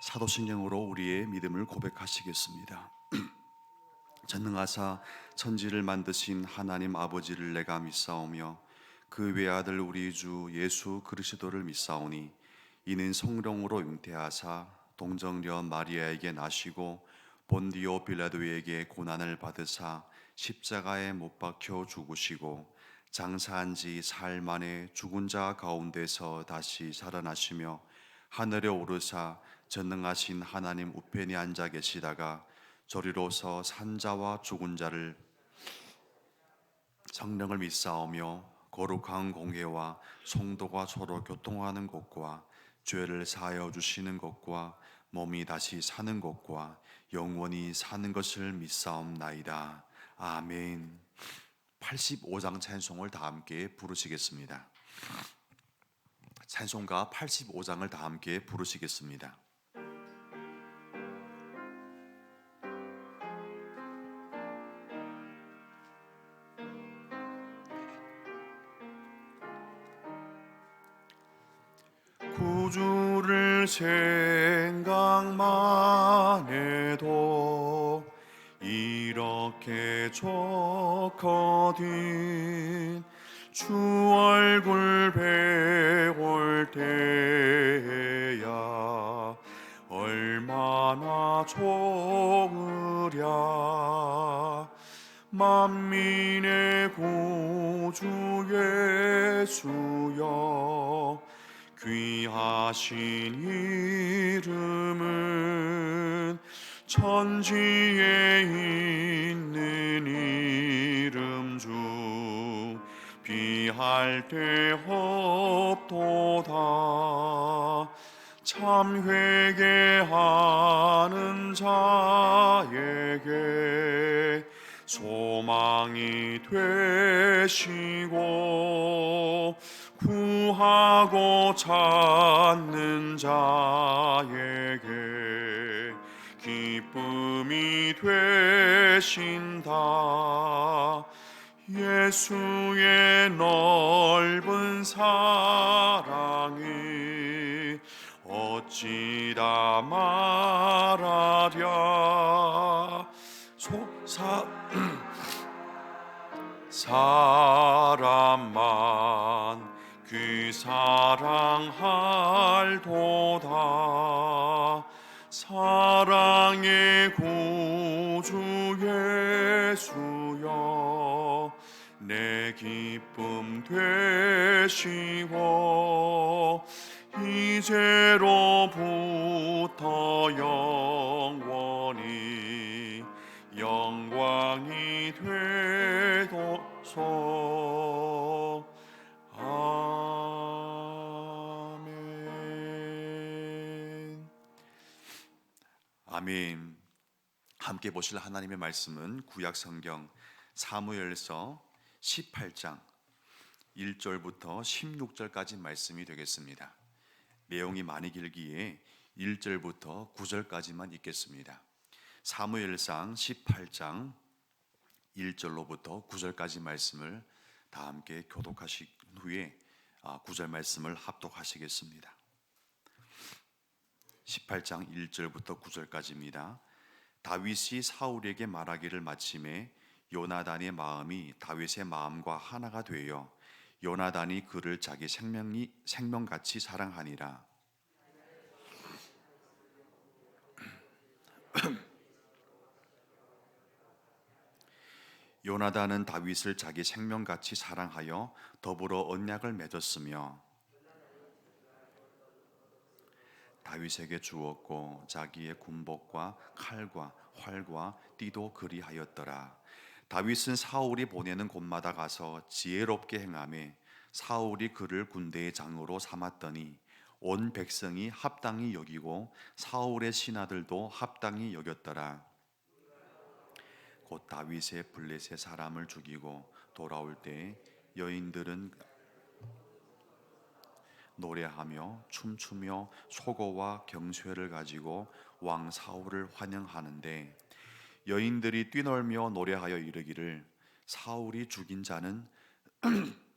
사도신경으로 우리의 믿음을 고백하시겠습니다. 전능하사 천지를 만드신 하나님 아버지를 내가 믿사오며 그 외아들 우리 주 예수 그리스도를 믿사오니 이는 성령으로 잉태하사 동정녀 마리아에게 나시고 본디오 빌라도에게 고난을 받으사 십자가에 못 박혀 죽으시고 장사한 지 사흘 만에 죽은 자 가운데서 다시 살아나시며 하늘에 오르사 전능하신 하나님 우편에 앉아 계시다가 저리로서 산자와 죽은 자를 성령을 믿사오며 거룩한 공회와 성도가 서로 교통하는 것과 죄를 사하여 주시는 것과 몸이 다시 사는 것과 영원히 사는 것을 믿사옵나이다. 아멘. 85장 찬송을 다 함께 부르시겠습니다. 찬송가 85장을 다 함께 부르시겠습니다. 구주를 생각만 해도 이렇게 좋거든. 주 얼굴 배울 때야 얼마나 좋으랴. 만민의 구주 예수여 귀하신 이름은 천지에 있는 이름 중 비할 데 없도다. 참 회개하는 자에게 소망이 되시고 구하고 찾는 자에게 기쁨이 되신다. 예수의 넓은 사랑이 어찌 다 말하랴. 사람만 그 사랑할도다. 사랑의 구주 예수여 내 기쁨 되시고 이제로부터 영원히 영광이 되소서. 아멘. 아멘. 함께 보실 하나님의 말씀은 구약성경 사무엘서 18장 1절부터 16절까지 말씀이 되겠습니다. 내용이 많이 길기에 1절부터 9절까지만 읽겠습니다. 사무엘상 18장 1절로부터 9절까지 말씀을 다 함께 교독하신 후에 9절 말씀을 합독하시겠습니다. 18장 1절부터 9절까지입니다. 다윗이 사울에게 말하기를 마침에 요나단의 마음이 다윗의 마음과 하나가 되어 요나단이 그를 자기 생명같이 사랑하니라. 요나단은 다윗을 자기 생명같이 사랑하여 더불어 언약을 맺었으며 다윗에게 주었고 자기의 군복과 칼과 활과 띠도 그리하였더라. 다윗은 사울이 보내는 곳마다 가서 지혜롭게 행하며 사울이 그를 군대의 장으로 삼았더니 온 백성이 합당히 여기고 사울의 신하들도 합당히 여겼더라. 곧 다윗의 블레셋 사람을 죽이고 돌아올 때 여인들은 노래하며 춤추며 소고와 경쇠를 가지고 왕 사울을 환영하는데 여인들이 뛰놀며 노래하여 이르기를 사울이 죽인 자는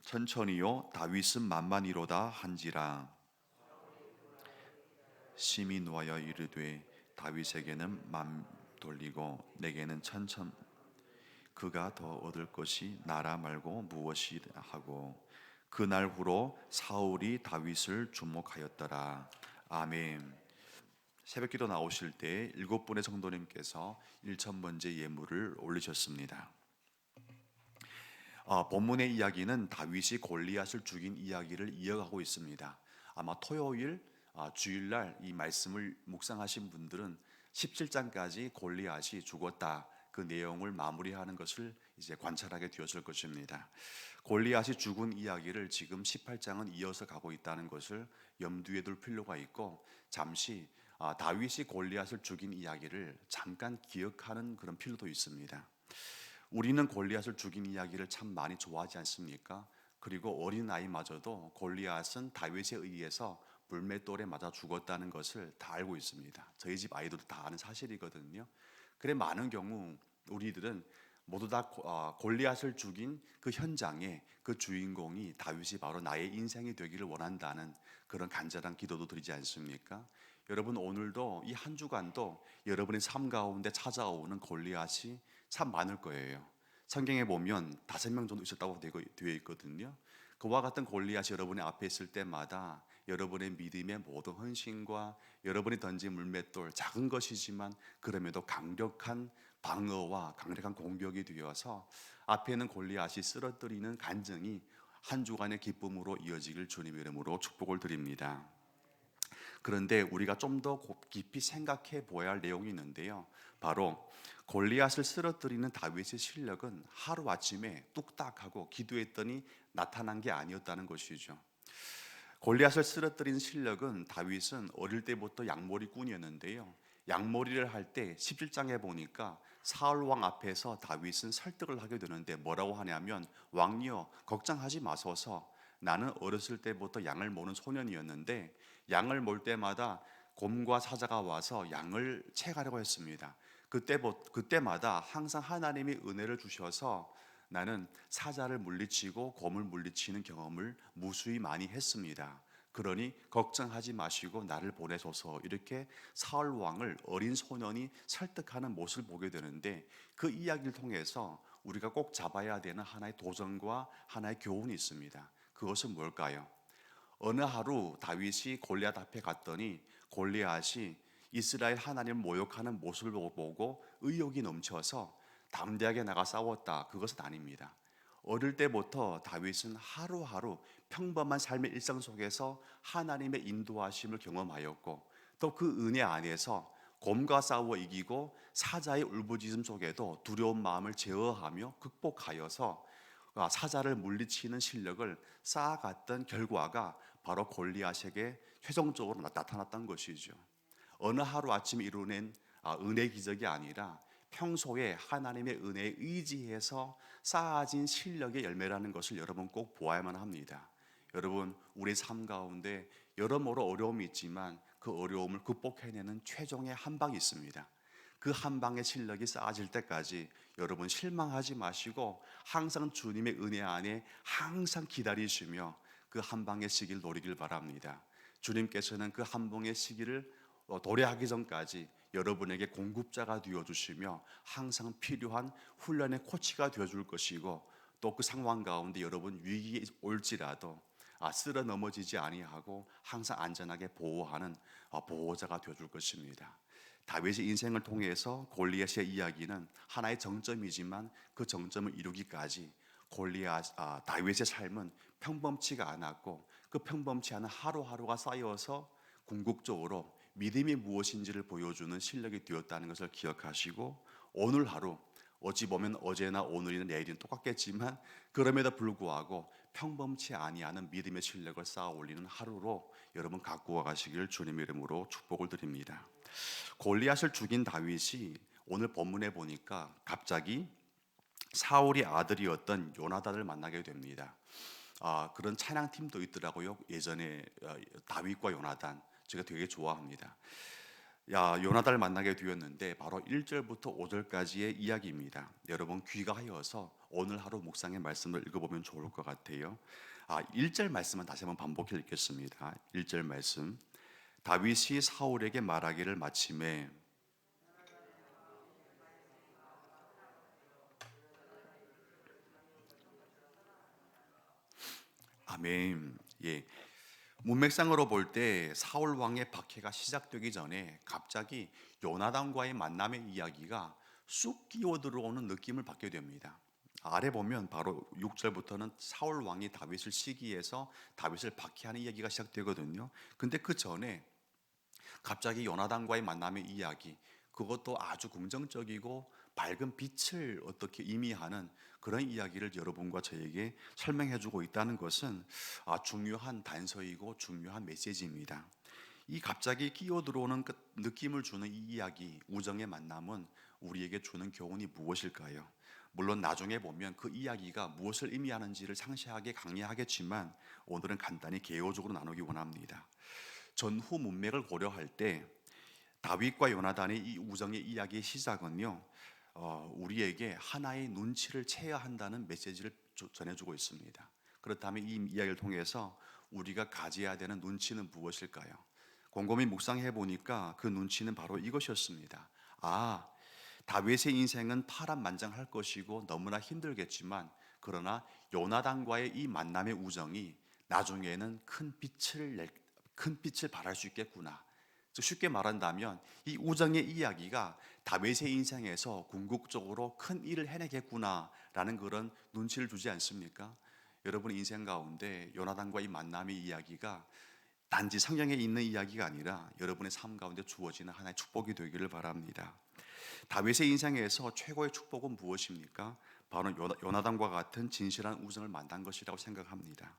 천천히요 다윗은 만만히로다 한지라. 심히 노하여 이르되 다윗에게는 만 돌리고 내게는 천천 그가 더 얻을 것이 나라 말고 무엇이 하고 그날 후로 사울이 다윗을 주목하였더라. 아멘. 새벽기도 나오실 때 7분의 성도님께서 1,000번째 예물을 올리셨습니다. 본문의 이야기는 다윗이 골리앗을 죽인 이야기를 이어가고 있습니다. 아마 토요일, 주일날 이 말씀을 묵상하신 분들은 17장까지 골리앗이 죽었다 그 내용을 마무리하는 것을 이제 관찰하게 되었을 것입니다. 골리앗이 죽은 이야기를 지금 18장은 이어서 가고 있다는 것을 염두에 둘 필요가 있고 잠시 다윗이 골리앗을 죽인 이야기를 잠깐 기억하는 그런 필요도 있습니다. 우리는 골리앗을 죽인 이야기를 참 많이 좋아하지 않습니까? 그리고 어린 아이마저도 골리앗은 다윗에 의해서 물맷돌에 맞아 죽었다는 것을 다 알고 있습니다. 저희 집 아이들도 다 아는 사실이거든요. 그래 많은 경우 우리들은 모두 다 골리앗을 죽인 그 현장에 그 주인공이 다윗이 바로 나의 인생이 되기를 원한다는 그런 간절한 기도도 드리지 않습니까? 여러분 오늘도 이 한 주간도 여러분의 삶 가운데 찾아오는 골리앗이 참 많을 거예요. 성경에 보면 5명 정도 있었다고 되어 있거든요. 그와 같은 골리앗이 여러분의 앞에 있을 때마다 여러분의 믿음의 모든 헌신과 여러분이 던진 물맷돌 작은 것이지만 그럼에도 강력한 방어와 강력한 공격이 되어서 앞에 있는 골리앗이 쓰러뜨리는 간증이 한 주간의 기쁨으로 이어지길 주님의 이름으로 축복을 드립니다. 그런데 우리가 좀 더 깊이 생각해 보아야 할 내용이 있는데요. 바로 골리앗을 쓰러뜨리는 다윗의 실력은 하루아침에 뚝딱하고 기도했더니 나타난 게 아니었다는 것이죠. 골리앗을 쓰러뜨린 실력은 다윗은 어릴 때부터 양머리꾼이었는데요. 양머리를 할 때 17장에 보니까 사울 왕 앞에서 다윗은 설득을 하게 되는데 뭐라고 하냐면 왕이여 걱정하지 마소서 나는 어렸을 때부터 양을 모는 소년이었는데 양을 몰 때마다 곰과 사자가 와서 양을 채가려고 했습니다. 그때마다 항상 하나님이 은혜를 주셔서 나는 사자를 물리치고 곰을 물리치는 경험을 무수히 많이 했습니다. 그러니 걱정하지 마시고 나를 보내소서 이렇게 사울 왕을 어린 소년이 설득하는 모습을 보게 되는데 그 이야기를 통해서 우리가 꼭 잡아야 되는 하나의 도전과 하나의 교훈이 있습니다. 그것은 뭘까요? 어느 하루 다윗이 골리앗 앞에 갔더니 골리앗이 이스라엘 하나님을 모욕하는 모습을 보고 의욕이 넘쳐서 담대하게 나가 싸웠다. 그것은 아닙니다. 어릴 때부터 다윗은 하루하루 평범한 삶의 일상 속에서 하나님의 인도하심을 경험하였고 또 그 은혜 안에서 곰과 싸워 이기고 사자의 울부짖음 속에도 두려운 마음을 제어하며 극복하여서 사자를 물리치는 실력을 쌓아갔던 결과가 바로 골리앗에게 최종적으로 나타났던 것이죠. 어느 하루 아침에 이루어낸 은혜 기적이 아니라 평소에 하나님의 은혜에 의지해서 쌓아진 실력의 열매라는 것을 여러분 꼭 보아야만 합니다. 여러분 우리 삶 가운데 여러모로 어려움이 있지만 그 어려움을 극복해내는 최종의 한 방이 있습니다. 그 한 방의 실력이 쌓아질 때까지 여러분 실망하지 마시고 항상 주님의 은혜 안에 항상 기다리시며 그 한 방의 시기를 노리길 바랍니다. 주님께서는 그 한 방의 시기를 도래하기 전까지 여러분에게 공급자가 되어주시며 항상 필요한 훈련의 코치가 되어줄 것이고 또 그 상황 가운데 여러분 위기에 올지라도 쓰러 넘어지지 아니하고 항상 안전하게 보호하는 보호자가 되어줄 것입니다. 다윗의 인생을 통해서 골리앗의 이야기는 하나의 정점이지만 그 정점을 이루기까지 다윗의 삶은 평범치가 않았고 그 평범치 않은 하루하루가 쌓여서 궁극적으로 믿음이 무엇인지를 보여주는 실력이 되었다는 것을 기억하시고 오늘 하루 어찌 보면 어제나 오늘이나 내일은 똑같겠지만 그럼에도 불구하고 평범치 아니하는 믿음의 실력을 쌓아 올리는 하루로 여러분 갖고 가시길 주님의 이름으로 축복을 드립니다. 골리앗을 죽인 다윗이 오늘 본문에 보니까 갑자기 사울의 아들이었던 요나단을 만나게 됩니다. 그런 찬양팀도 있더라고요. 예전에 다윗과 요나단 제가 되게 좋아합니다. 요나단을 만나게 되었는데 바로 1절부터 5절까지의 이야기입니다. 여러분 귀가하여서 오늘 하루 묵상의 말씀을 읽어보면 좋을 것 같아요. 1절 말씀은 다시 한번 반복해 읽겠습니다. 1절 말씀 다윗이 사울에게 말하기를 마침에 아멘. 예. 문맥상으로 볼 때 사울 왕의 박해가 시작되기 전에 갑자기 요나단과의 만남의 이야기가 쑥 끼어 들어오는 느낌을 받게 됩니다. 아래 보면 바로 6절부터는 사울 왕이 다윗을 시기해서 다윗을 박해하는 이야기가 시작되거든요. 근데 그 전에 갑자기 요나단과의 만남의 이야기, 그것도 아주 긍정적이고 밝은 빛을 어떻게 의미하는 그런 이야기를 여러분과 저에게 설명해 주고 있다는 것은 중요한 단서이고 중요한 메시지입니다. 이 갑자기 끼어 들어오는 그 느낌을 주는 이 이야기, 우정의 만남은 우리에게 주는 교훈이 무엇일까요? 물론 나중에 보면 그 이야기가 무엇을 의미하는지를 상세하게 강의하겠지만 오늘은 간단히 개요적으로 나누기 원합니다. 전후 문맥을 고려할 때 다윗과 요나단의 이 우정의 이야기의 시작은요, 우리에게 하나의 눈치를 채야 한다는 메시지를 전해주고 있습니다. 그렇다면 이 이야기를 통해서 우리가 가져야 되는 눈치는 무엇일까요? 곰곰이 묵상해 보니까 그 눈치는 바로 이것이었습니다. 다윗의 인생은 파란만장할 것이고 너무나 힘들겠지만, 그러나 요나단과의 이 만남의 우정이 나중에는 큰 빛을 발할 수 있겠구나. 쉽게 말한다면 이 우정의 이야기가 다윗의 인생에서 궁극적으로 큰 일을 해내겠구나라는 그런 눈치를 주지 않습니까? 여러분 인생 가운데 요나단과 이 만남의 이야기가 단지 성경에 있는 이야기가 아니라 여러분의 삶 가운데 주어지는 하나의 축복이 되기를 바랍니다. 다윗의 인생에서 최고의 축복은 무엇입니까? 바로 요나단과 같은 진실한 우정을 만난 것이라고 생각합니다.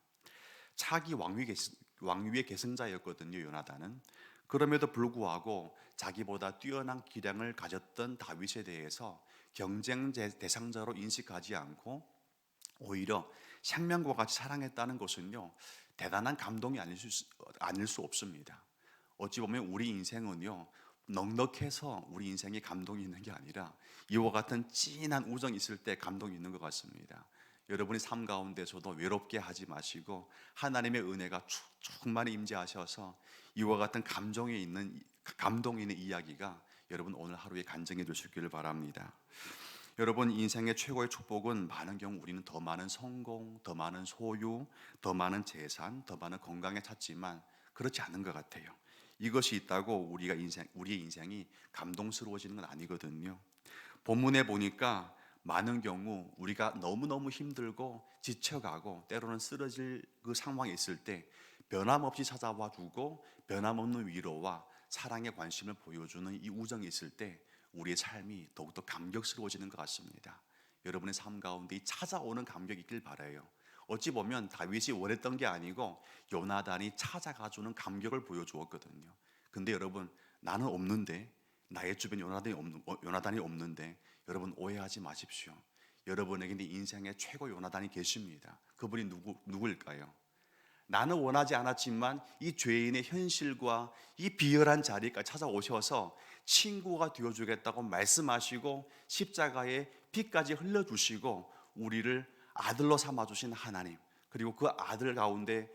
차기 왕위의 계승자였거든요, 요나단은. 그럼에도 불구하고 자기보다 뛰어난 기량을 가졌던 다윗에 대해서 경쟁 대상자로 인식하지 않고 오히려 생명과 같이 사랑했다는 것은요, 대단한 감동이 아닐 수 없습니다. 어찌 보면 우리 인생은요, 넉넉해서 우리 인생에 감동이 있는 게 아니라 이와 같은 진한 우정이 있을 때 감동이 있는 것 같습니다. 여러분의 삶 가운데서도 외롭게 하지 마시고 하나님의 은혜가 충만히 임재하셔서 이와 같은 감동이 있는 이야기가 여러분 오늘 하루의 간증이 되실 기를 바랍니다. 여러분 인생의 최고의 축복은 많은 경우 우리는 더 많은 성공, 더 많은 소유, 더 많은 재산, 더 많은 건강에 찾지만 그렇지 않은 것 같아요. 이것이 있다고 우리의 인생이 감동스러워지는 건 아니거든요. 본문에 보니까 많은 경우 우리가 너무너무 힘들고 지쳐가고 때로는 쓰러질 그 상황에 있을 때 변함없이 찾아와 주고 변함없는 위로와 사랑의 관심을 보여주는 이 우정이 있을 때 우리의 삶이 더욱더 감격스러워지는 것 같습니다. 여러분의 삶 가운데 이 찾아오는 감격이 있길 바라요. 어찌 보면 다윗이 원했던 게 아니고 요나단이 찾아가주는 감격을 보여주었거든요. 근데 여러분 나는 없는데, 나의 주변에 요나단이 없는데 여러분 오해하지 마십시오. 여러분에게 인생의 최고 요나단이 계십니다. 그분이 누구일까요? 나는 원하지 않았지만 이 죄인의 현실과 이 비열한 자리까지 찾아오셔서 친구가 되어주겠다고 말씀하시고 십자가에 피까지 흘려주시고 우리를 아들로 삼아주신 하나님, 그리고 그 아들 가운데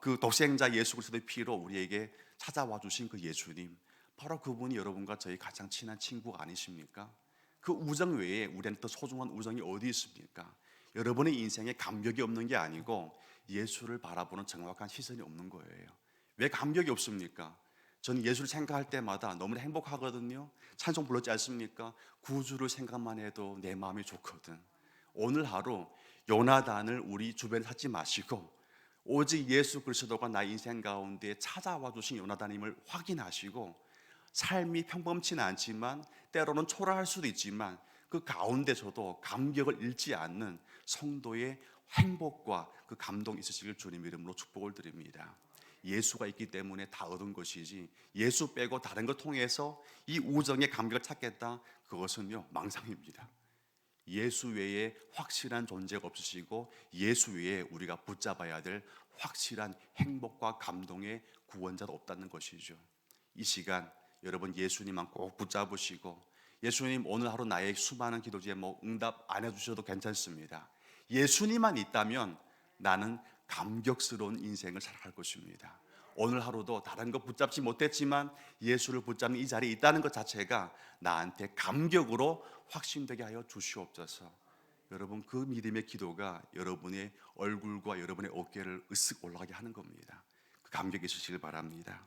그 독생자 예수 그리스도의 피로 우리에게 찾아와 주신 그 예수님, 바로 그분이 여러분과 저희 가장 친한 친구가 아니십니까? 그 우정 외에 우리한테 더 소중한 우정이 어디 있습니까? 여러분의 인생에 감격이 없는 게 아니고 예수를 바라보는 정확한 시선이 없는 거예요. 왜 감격이 없습니까? 저는 예수를 생각할 때마다 너무나 행복하거든요. 찬송 불렀지 않습니까? 구주를 생각만 해도 내 마음이 좋거든. 오늘 하루 요나단을 우리 주변에 찾지 마시고 오직 예수 그리스도가 나 인생 가운데 찾아와 주신 요나단임을 확인하시고, 삶이 평범치는 않지만 때로는 초라할 수도 있지만 그 가운데서도 감격을 잃지 않는 성도의 행복과 그 감동이 있으시길 주님 이름으로 축복을 드립니다. 예수가 있기 때문에 다 얻은 것이지 예수 빼고 다른 것 통해서 이 우정의 감격을 찾겠다, 그것은요 망상입니다. 예수 외에 확실한 존재가 없으시고 예수 외에 우리가 붙잡아야 될 확실한 행복과 감동의 구원자도 없다는 것이죠. 이 시간 여러분 예수님만 꼭 붙잡으시고, 예수님 오늘 하루 나의 수많은 기도 제목 응답 안 해주셔도 괜찮습니다. 예수님만 있다면 나는 감격스러운 인생을 살아갈 것입니다. 오늘 하루도 다른 거 붙잡지 못했지만 예수를 붙잡는 이 자리에 있다는 것 자체가 나한테 감격으로 확신되게 하여 주시옵소서. 여러분, 그 믿음의 기도가 여러분의 얼굴과 여러분의 어깨를 으쓱 올라가게 하는 겁니다. 그 감격이 있으시길 바랍니다.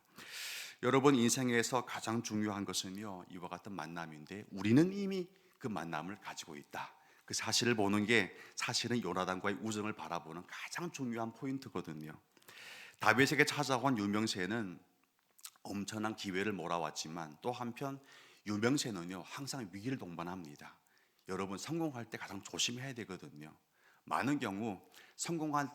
여러분, 인생에서 가장 중요한 것은요, 이와 같은 만남인데 우리는 이미 그 만남을 가지고 있다. 그 사실을 보는 게 사실은 요나단과의 우정을 바라보는 가장 중요한 포인트거든요. 다윗에게 찾아온 유명세는 엄청난 기회를 몰아왔지만 또 한편 유명세는요, 항상 위기를 동반합니다. 여러분, 성공할 때 가장 조심해야 되거든요. 많은 경우 성공할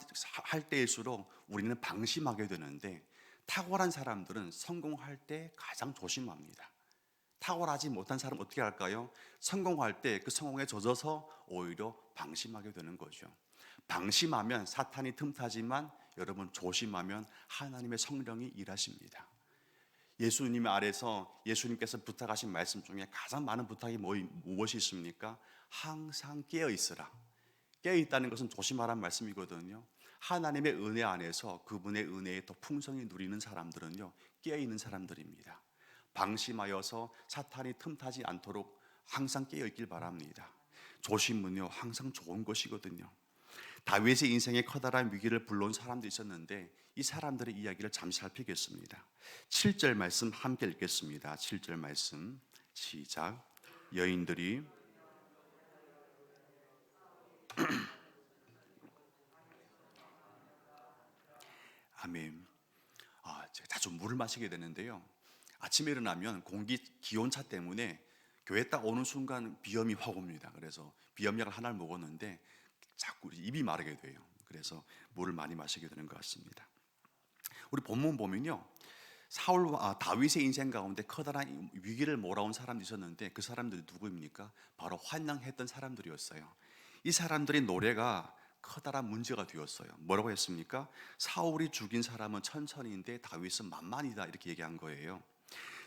때일수록 우리는 방심하게 되는데, 탁월한 사람들은 성공할 때 가장 조심합니다. 탁월하지 못한 사람은 어떻게 할까요? 성공할 때 그 성공에 젖어서 오히려 방심하게 되는 거죠. 방심하면 사탄이 틈타지만 여러분, 조심하면 하나님의 성령이 일하십니다. 예수님 아래서 예수님께서 부탁하신 말씀 중에 가장 많은 부탁이 무엇이 있습니까? 항상 깨어 있으라. 깨어 있다는 것은 조심하라는 말씀이거든요. 하나님의 은혜 안에서 그분의 은혜에 더 풍성히 누리는 사람들은요, 깨어 있는 사람들입니다. 방심하여서 사탄이 틈타지 않도록 항상 깨어 있길 바랍니다. 조심은요, 항상 좋은 것이거든요. 다윗의 인생에 커다란 위기를 불러온 사람도 있었는데 이 사람들의 이야기를 잠시 살피겠습니다. 7절 말씀 함께 읽겠습니다. 7절 말씀 시작. 여인들이 아멘. 제가 자주 물을 마시게 되는데요, 아침에 일어나면 공기 기온차 때문에 교회 딱 오는 순간 비염이 확 옵니다. 그래서 비염약을 하나를 먹었는데 자꾸 입이 마르게 돼요. 그래서 물을 많이 마시게 되는 것 같습니다. 우리 본문 보면요, 다윗의 인생 가운데 커다란 위기를 몰아온 사람들이 있었는데 그 사람들이 누구입니까? 바로 환영했던 사람들이었어요. 이 사람들의 노래가 커다란 문제가 되었어요. 뭐라고 했습니까? 사울이 죽인 사람은 천천히인데 다윗은 만만이다, 이렇게 얘기한 거예요.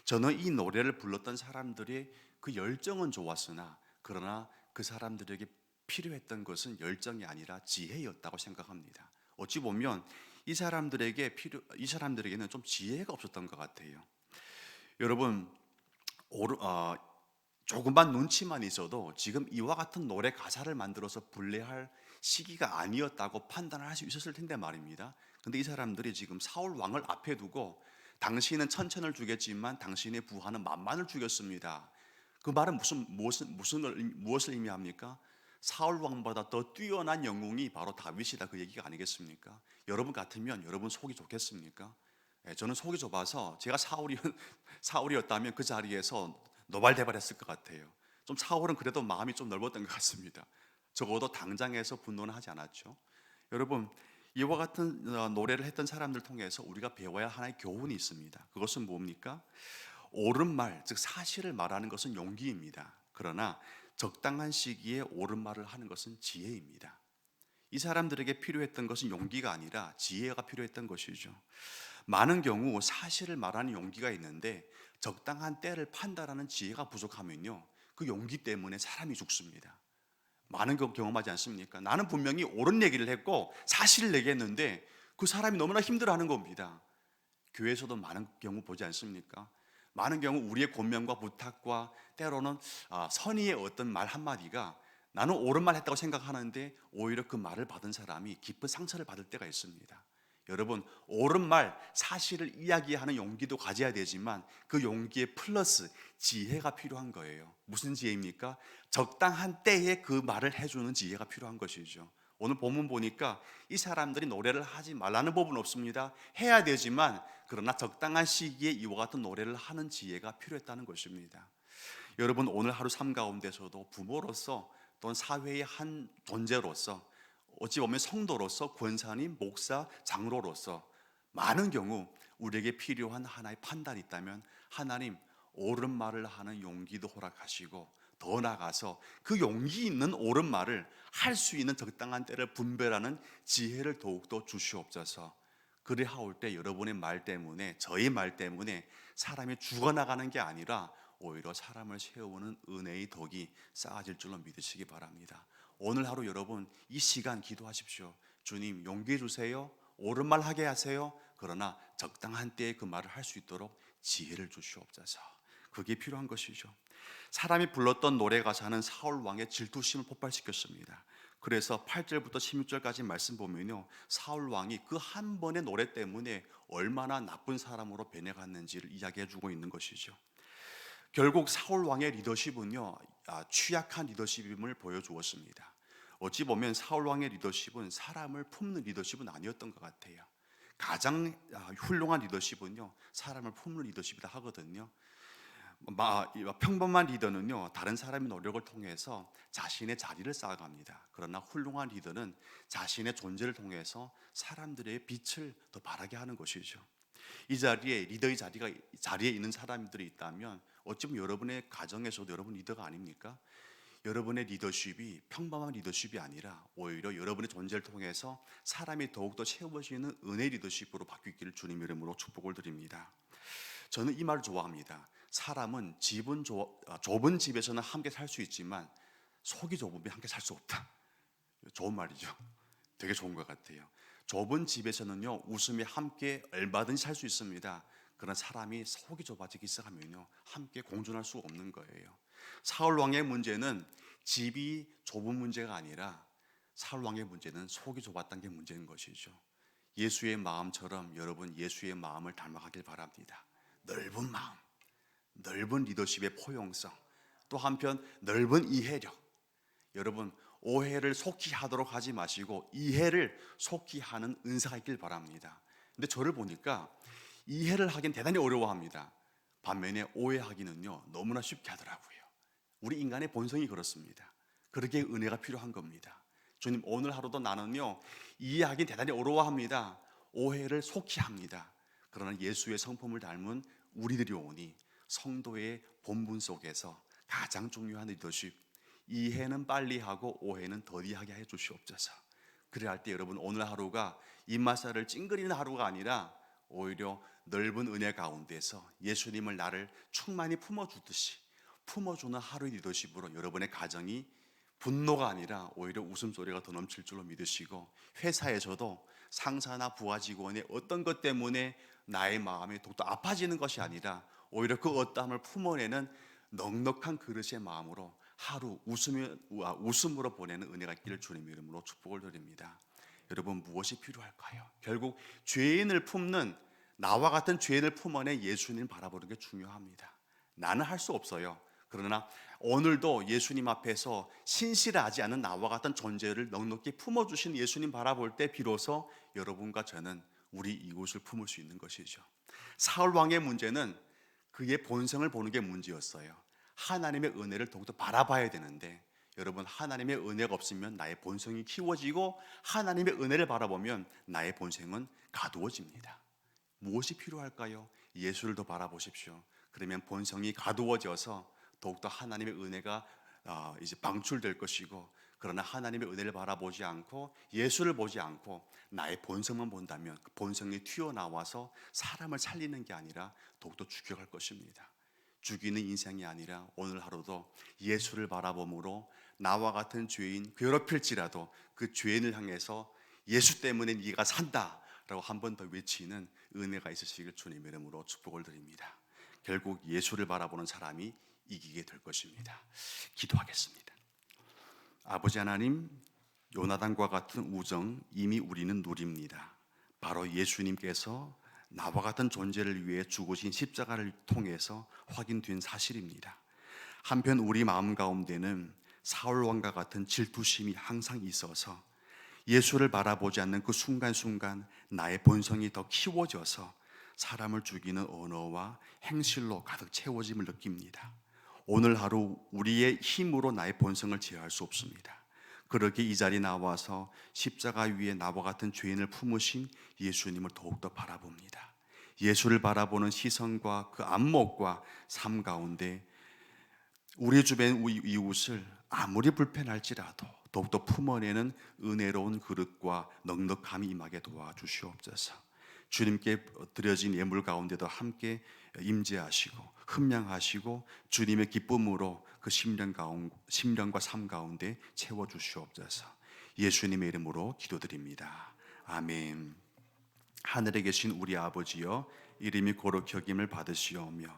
저는 이 노래를 불렀던 사람들의 그 열정은 좋았으나 그러나 그 사람들에게 필요했던 것은 열정이 아니라 지혜였다고 생각합니다. 어찌 보면 이 사람들에게는 좀 지혜가 없었던 것 같아요. 여러분, 조금만 눈치만 있어도 지금 이와 같은 노래 가사를 만들어서 불례할 시기가 아니었다고 판단을 할 수 있었을 텐데 말입니다. 근데 이 사람들이 지금 사울 왕을 앞에 두고 당신은 천천을 주겠지만 당신의 부하는 만만을 주겠습니다. 그 말은 무엇을 의미합니까? 사울 왕보다 더 뛰어난 영웅이 바로 다윗이다, 그 얘기가 아니겠습니까? 여러분 같으면 여러분 속이 좋겠습니까? 저는 속이 좁아서 제가 사울이었다면 그 자리에서 노발대발했을 것 같아요. 좀 사울은 그래도 마음이 좀 넓었던 것 같습니다. 적어도 당장에서 분노는 하지 않았죠. 여러분, 이와 같은 노래를 했던 사람들 통해서 우리가 배워야 할 하나의 교훈이 있습니다. 그것은 뭡니까? 옳은 말, 즉 사실을 말하는 것은 용기입니다. 그러나 적당한 시기에 옳은 말을 하는 것은 지혜입니다. 이 사람들에게 필요했던 것은 용기가 아니라 지혜가 필요했던 것이죠. 많은 경우 사실을 말하는 용기가 있는데 적당한 때를 판단하는 지혜가 부족하면요, 그 용기 때문에 사람이 죽습니다. 많은 거 경험하지 않습니까? 나는 분명히 옳은 얘기를 했고 사실을 얘기했는데 그 사람이 너무나 힘들어하는 겁니다. 교회에서도 많은 경우 보지 않습니까? 많은 경우 우리의 권면과 부탁과 때로는 선의의 어떤 말 한마디가 나는 옳은 말 했다고 생각하는데 오히려 그 말을 받은 사람이 깊은 상처를 받을 때가 있습니다. 여러분, 옳은 말, 사실을 이야기하는 용기도 가져야 되지만 그 용기에 플러스 지혜가 필요한 거예요. 무슨 지혜입니까? 적당한 때에 그 말을 해주는 지혜가 필요한 것이죠. 오늘 본문 보니까 이 사람들이 노래를 하지 말라는 법은 없습니다. 해야 되지만 그러나 적당한 시기에 이와 같은 노래를 하는 지혜가 필요했다는 것입니다. 여러분, 오늘 하루 삶 가운데서도 부모로서 또는 사회의 한 존재로서 어찌 보면 성도로서 권사님, 목사, 장로로서 많은 경우 우리에게 필요한 하나의 판단이 있다면 하나님 옳은 말을 하는 용기도 허락하시고 더 나아가서 그 용기 있는 옳은 말을 할 수 있는 적당한 때를 분별하는 지혜를 더욱더 주시옵소서. 그리하올 때 여러분의 말 때문에, 저의 말 때문에 사람이 죽어나가는 게 아니라 오히려 사람을 세우는 은혜의 덕이 쌓아질 줄로 믿으시기 바랍니다. 오늘 하루 여러분 이 시간 기도하십시오. 주님, 용기 주세요. 옳은 말 하게 하세요. 그러나 적당한 때에 그 말을 할 수 있도록 지혜를 주시옵소서. 그게 필요한 것이죠. 사람이 불렀던 노래 가사는 사울 왕의 질투심을 폭발시켰습니다. 그래서 8절부터 16절까지 말씀 보면요, 사울 왕이 그 한 번의 노래 때문에 얼마나 나쁜 사람으로 변해갔는지를 이야기해 주고 있는 것이죠. 결국 사울 왕의 리더십은요, 취약한 리더십임을 보여주었습니다. 어찌 보면 사울 왕의 리더십은 사람을 품는 리더십은 아니었던 것 같아요. 가장 훌륭한 리더십은요, 사람을 품는 리더십이라 하거든요. 평범한 리더는요, 다른 사람의 노력을 통해서 자신의 자리를 쌓아갑니다. 그러나 훌륭한 리더는 자신의 존재를 통해서 사람들의 빛을 더 바라게 하는 것이죠. 이 자리에 리더의 자리에 있는 사람들이 있다면 어찌 보면 여러분의 가정에서도 여러분 리더가 아닙니까? 여러분의 리더십이 평범한 리더십이 아니라 오히려 여러분의 존재를 통해서 사람이 더욱더 채워지는 은혜 리더십으로 바뀌기를 주님 이름으로 축복을 드립니다. 저는 이 말을 좋아합니다. 사람은 좁은 집에서는 함께 살 수 있지만 속이 좁으면 함께 살 수 없다. 좋은 말이죠. 되게 좋은 것 같아요. 좁은 집에서는요, 웃음이 함께 얼마든지 살 수 있습니다. 그런 사람이 속이 좁아지기 시작하면요, 함께 공존할 수 없는 거예요. 사울 왕의 문제는 집이 좁은 문제가 아니라 사울 왕의 문제는 속이 좁았던 게 문제인 것이죠. 예수의 마음처럼 여러분 예수의 마음을 닮아가길 바랍니다. 넓은 마음, 넓은 리더십의 포용성, 또 한편 넓은 이해력. 여러분 오해를 속히 하도록 하지 마시고 이해를 속히 하는 은사가 있길 바랍니다. 근데 저를 보니까 이해를 하긴 대단히 어려워합니다. 반면에 오해하기는요, 너무나 쉽게 하더라고요. 우리 인간의 본성이 그렇습니다. 그러기에 은혜가 필요한 겁니다. 주님, 오늘 하루도 나는요, 이해하긴 대단히 어려워합니다. 오해를 속히 합니다. 그러나 예수의 성품을 닮은 우리들이 오니 성도의 본분 속에서 가장 중요한 리더십, 이해는 빨리 하고 오해는 더디하게 해 주시옵소서. 그래야 할 때 여러분 오늘 하루가 입맛살을 찡그리는 하루가 아니라 오히려 넓은 은혜 가운데서 예수님을 나를 충만히 품어주듯이 품어주는 하루의 리더십으로 여러분의 가정이 분노가 아니라 오히려 웃음소리가 더 넘칠 줄로 믿으시고, 회사에서도 상사나 부하 직원의 어떤 것 때문에 나의 마음이 더욱더 아파지는 것이 아니라 오히려 그 어떠함을 품어내는 넉넉한 그릇의 마음으로 하루 웃음으로 보내는 은혜가 있기를 주님 이름으로 축복을 드립니다. 여러분 무엇이 필요할까요? 결국 죄인을 품는, 나와 같은 죄인을 품어내 예수님 바라보는 게 중요합니다. 나는 할 수 없어요. 그러나 오늘도 예수님 앞에서 신실하지 않은 나와 같은 존재를 넉넉히 품어주신 예수님 바라볼 때 비로소 여러분과 저는 우리 이곳을 품을 수 있는 것이죠. 사울 왕의 문제는 그의 본성을 보는 게 문제였어요. 하나님의 은혜를 더욱더 바라봐야 되는데, 여러분 하나님의 은혜가 없으면 나의 본성이 키워지고 하나님의 은혜를 바라보면 나의 본성은 가두어집니다. 무엇이 필요할까요? 예수를 더 바라보십시오. 그러면 본성이 가두어져서 더욱더 하나님의 은혜가 이제 방출될 것이고, 그러나 하나님의 은혜를 바라보지 않고 예수를 보지 않고 나의 본성만 본다면 그 본성이 튀어나와서 사람을 살리는 게 아니라 더욱더 죽여갈 것입니다. 죽이는 인생이 아니라 오늘 하루도 예수를 바라봄으로 나와 같은 죄인 괴롭힐지라도 그 죄인을 향해서 예수 때문에 네가 산다 라고 한 번 더 외치는 은혜가 있으시길 주님 이름으로 축복을 드립니다. 결국 예수를 바라보는 사람이 이기게 될 것입니다. 기도하겠습니다. 아버지 하나님, 요나단과 같은 우정 이미 우리는 누립니다. 바로 예수님께서 나와 같은 존재를 위해 죽으신 십자가를 통해서 확인된 사실입니다. 한편 우리 마음 가운데는 사울 왕과 같은 질투심이 항상 있어서 예수를 바라보지 않는 그 순간순간 나의 본성이 더 키워져서 사람을 죽이는 언어와 행실로 가득 채워짐을 느낍니다. 오늘 하루 우리의 힘으로 나의 본성을 제어할 수 없습니다. 그렇게 이 자리에 나와서 십자가 위에 나와 같은 죄인을 품으신 예수님을 더욱더 바라봅니다. 예수를 바라보는 시선과 그 안목과 삶 가운데 우리 주변 이웃을 아무리 불편할지라도 더욱더 품어내는 은혜로운 그릇과 넉넉함이 임하게 도와주시옵소서. 주님께 드려진 예물 가운데도 함께 임재하시고 흠량하시고 주님의 기쁨으로 그 심령과 삶 가운데 채워주시옵소서. 예수님의 이름으로 기도드립니다. 아멘. 하늘에 계신 우리 아버지여, 이름이 거룩히 여김을 받으시오며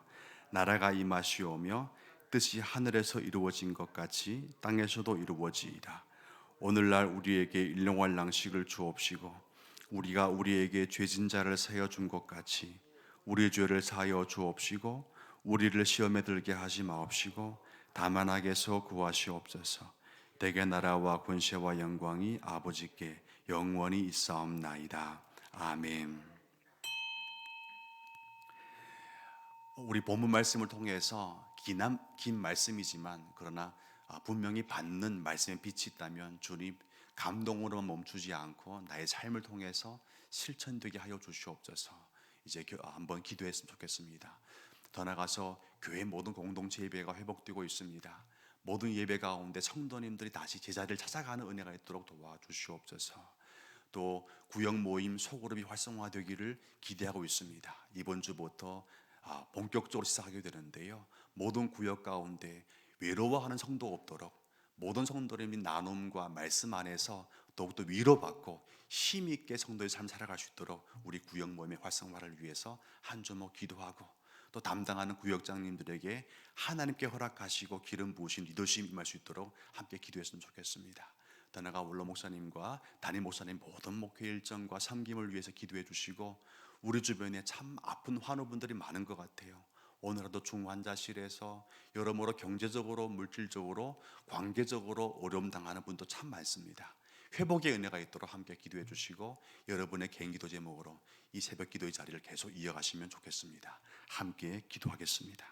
나라가 임하시오며 뜻이 하늘에서 이루어진 것 같이 땅에서도 이루어지이다. 오늘날 우리에게 일용할 양식을 주옵시고 우리가 우리에게 죄진 자를 사하여 준 것 같이 우리 죄를 사하여 주옵시고 우리를 시험에 들게 하지 마옵시고 다만 악에서 구하시옵소서. 대개 나라와 권세와 영광이 아버지께 영원히 있사옵나이다. 아멘. 우리 본문 말씀을 통해서 긴 말씀이지만 그러나 분명히 받는 말씀에 빛이 있다면 주님, 감동으로만 멈추지 않고 나의 삶을 통해서 실천되게 하여 주시옵소서. 이제 한번 기도했으면 좋겠습니다. 더 나아가서 교회 모든 공동체 예배가 회복되고 있습니다. 모든 예배 가운데 성도님들이 다시 제자리를 찾아가는 은혜가 있도록 도와주시옵소서. 또 구역 모임 소그룹이 활성화되기를 기대하고 있습니다. 이번 주부터 본격적으로 시작하게 되는데요. 모든 구역 가운데 외로워하는 성도 없도록 모든 성도들이 나눔과 말씀 안에서 더욱더 위로받고 힘있게 성도의 삶 살아갈 수 있도록 우리 구역 모임의 활성화를 위해서 한 주먹 기도하고 또 담당하는 구역장님들에게 하나님께 허락하시고 기름 부으신 리더십이 임할 수 있도록 함께 기도했으면 좋겠습니다. 더 나아가 원로 목사님과 담임 목사님 모든 목회 일정과 섬김을 위해서 기도해 주시고 우리 주변에 참 아픈 환우분들이 많은 것 같아요. 오늘도 중환자실에서 여러모로 경제적으로 물질적으로 관계적으로 어려움 당하는 분도 참 많습니다. 회복의 은혜가 있도록 함께 기도해 주시고 여러분의 개인 기도 제목으로 이 새벽 기도의 자리를 계속 이어가시면 좋겠습니다. 함께 기도하겠습니다.